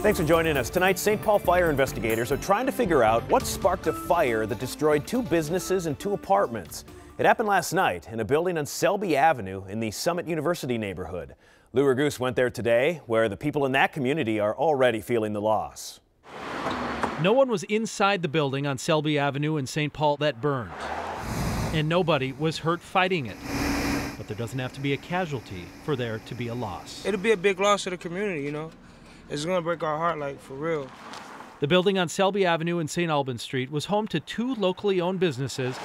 Thanks for joining us. Tonight, St. Paul fire investigators are trying to figure out what sparked a fire that destroyed 2 businesses and 2 apartments. It happened last night in a building on Selby Avenue in the Summit University neighborhood. Lou Raguse went there today, where the people in that community are already feeling the loss. No one was inside the building on Selby Avenue in St. Paul that burned, and nobody was hurt fighting it. But there doesn't have to be a casualty for there to be a loss. It'll be a big loss to the community, you know. It's gonna break our heart, like, for real. The building on Selby Avenue and St. Albans Street was home to 2 locally owned businesses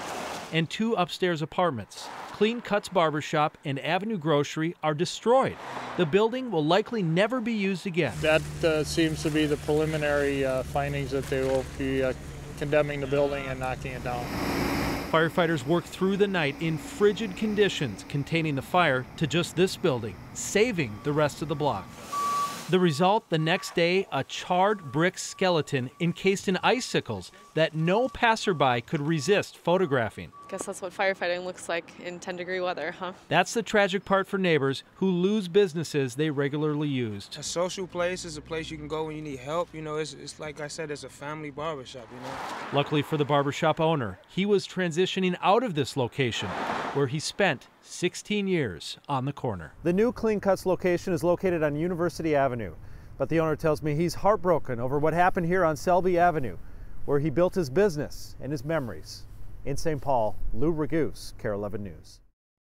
and 2 upstairs apartments. Clean Cuts Barbershop and Avenue Grocery are destroyed. The building will likely never be used again. That seems to be the preliminary findings, that they will be condemning the building and knocking it down. Firefighters worked through the night in frigid conditions, containing the fire to just this building, saving the rest of the block. The result, the next day, a charred brick skeleton encased in icicles that no passerby could resist photographing. Guess that's what firefighting looks like in 10-degree weather, huh? That's the tragic part for neighbors who lose businesses they regularly used. A social place is a place you can go when you need help. You know, it's like I said, it's a family barbershop, you know. Luckily for the barbershop owner, he was transitioning out of this location, where he spent 16 years on the corner. The new Clean Cuts location is located on University Avenue, but the owner tells me he's heartbroken over what happened here on Selby Avenue, where he built his business and his memories. In St. Paul, Lou Raguse, KARE 11 News.